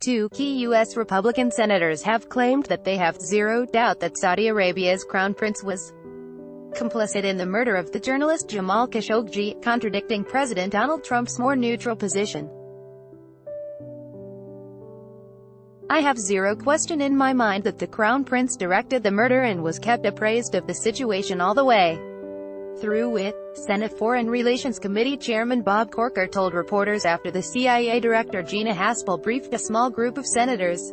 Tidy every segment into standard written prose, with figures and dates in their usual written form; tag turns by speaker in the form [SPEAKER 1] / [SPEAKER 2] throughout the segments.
[SPEAKER 1] Two key U.S. Republican senators have claimed that they have zero doubt that Saudi Arabia's crown prince was complicit in the murder of the journalist Jamal Khashoggi, contradicting President Donald Trump's more neutral position. "I have zero question in my mind that the Crown Prince directed the murder and was kept appraised of the situation all the way through it," Senate Foreign Relations Committee Chairman Bob Corker told reporters after the CIA Director Gina Haspel briefed a small group of senators.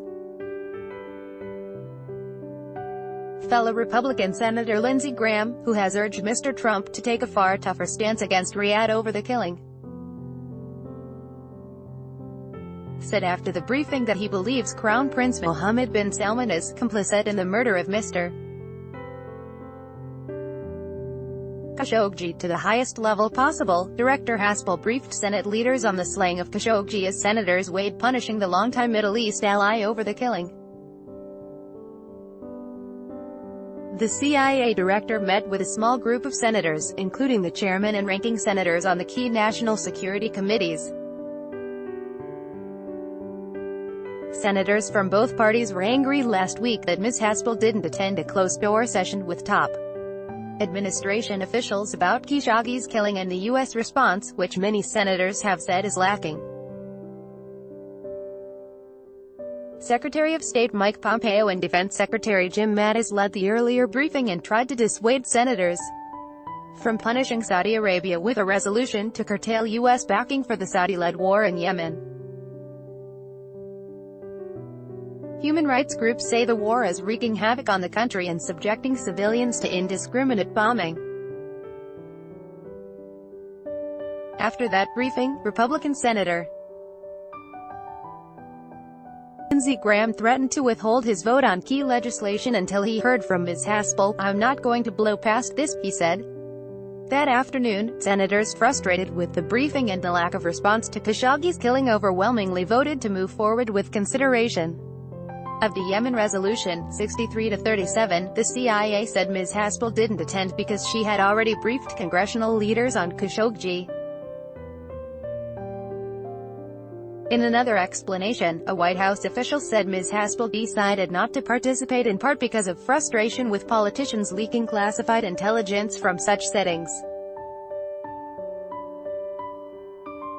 [SPEAKER 1] Fellow Republican Senator Lindsey Graham, who has urged Mr. Trump to take a far tougher stance against Riyadh over the killing, said after the briefing that he believes Crown Prince Mohammed bin Salman is complicit in the murder of Mr. Khashoggi to the highest level possible. Director Haspel briefed Senate leaders on the slaying of Khashoggi as senators weighed punishing the longtime Middle East ally over the killing. The CIA director met with a small group of senators, including the chairman and ranking senators on the key national security committees. Senators from both parties were angry last week that Ms. Haspel didn't attend a closed-door session with top administration officials about Khashoggi's killing and the U.S. response, which many senators have said is lacking. Secretary of State Mike Pompeo and Defense Secretary Jim Mattis led the earlier briefing and tried to dissuade senators from punishing Saudi Arabia with a resolution to curtail U.S. backing for the Saudi-led war in Yemen. Human rights groups say the war is wreaking havoc on the country and subjecting civilians to indiscriminate bombing. After that briefing, Republican Senator Lindsey Graham threatened to withhold his vote on key legislation until he heard from Ms. Haspel. "I'm not going to blow past this," he said. That afternoon, senators frustrated with the briefing and the lack of response to Khashoggi's killing overwhelmingly voted to move forward with consideration of the Yemen resolution, 63-37. The CIA said Ms. Haspel didn't attend because she had already briefed congressional leaders on Khashoggi. In another explanation, a White House official said Ms. Haspel decided not to participate in part because of frustration with politicians leaking classified intelligence from such settings.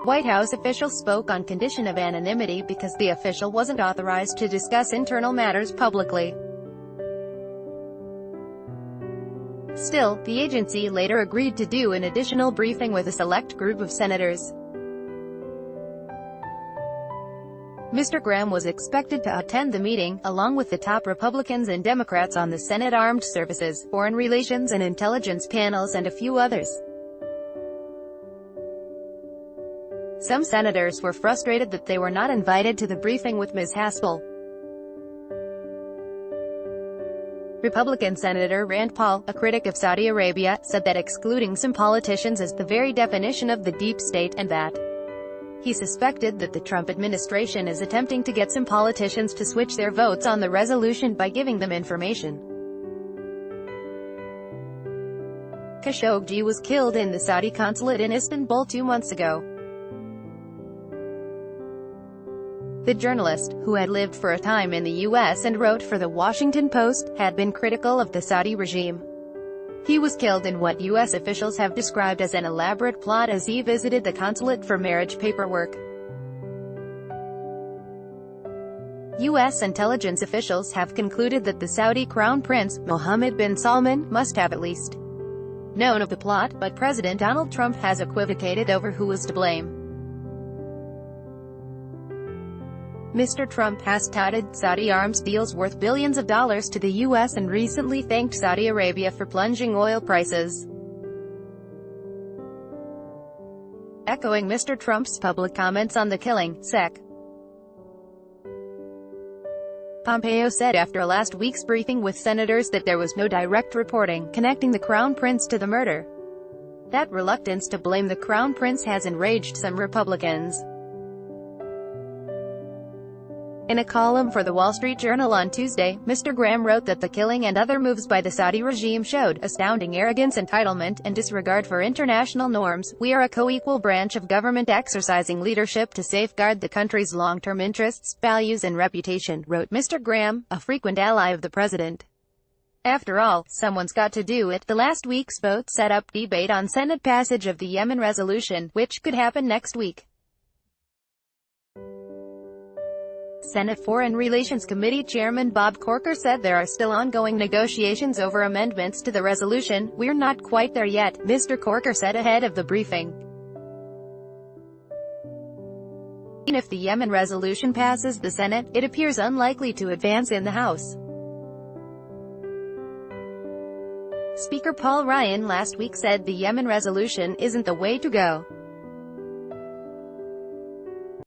[SPEAKER 1] White House officials spoke on condition of anonymity because the official wasn't authorized to discuss internal matters publicly. Still, the agency later agreed to do an additional briefing with a select group of senators. Mr. Graham was expected to attend the meeting, along with the top Republicans and Democrats on the Senate Armed Services, Foreign Relations and Intelligence panels and a few others. Some senators were frustrated that they were not invited to the briefing with Ms. Haspel. Republican Senator Rand Paul, a critic of Saudi Arabia, said that excluding some politicians is the very definition of the deep state, and that he suspected that the Trump administration is attempting to get some politicians to switch their votes on the resolution by giving them information. Khashoggi was killed in the Saudi consulate in Istanbul 2 months ago. The journalist, who had lived for a time in the U.S. and wrote for The Washington Post, had been critical of the Saudi regime. He was killed in what U.S. officials have described as an elaborate plot as he visited the consulate for marriage paperwork. U.S. intelligence officials have concluded that the Saudi Crown Prince, Mohammed bin Salman, must have at least known of the plot, but President Donald Trump has equivocated over who was to blame. Mr. Trump has touted Saudi arms deals worth billions of dollars to the U.S. and recently thanked Saudi Arabia for plunging oil prices. Echoing Mr. Trump's public comments on the killing, Sec. Pompeo said after last week's briefing with senators that there was no direct reporting connecting the Crown Prince to the murder. That reluctance to blame the Crown Prince has enraged some Republicans. In a column for The Wall Street Journal on Tuesday, Mr. Graham wrote that the killing and other moves by the Saudi regime showed astounding arrogance, entitlement, and disregard for international norms. We are a co-equal branch of government exercising leadership to safeguard the country's long-term interests, values and reputation, wrote Mr. Graham, a frequent ally of the president. After all, someone's got to do it. The last week's vote set up debate on Senate passage of the Yemen resolution, which could happen next week. Senate Foreign Relations Committee Chairman Bob Corker said there are still ongoing negotiations over amendments to the resolution. We're not quite there yet, Mr. Corker said ahead of the briefing. If the Yemen resolution passes the Senate, it appears unlikely to advance in the House. Speaker Paul Ryan last week said the Yemen resolution isn't the way to go.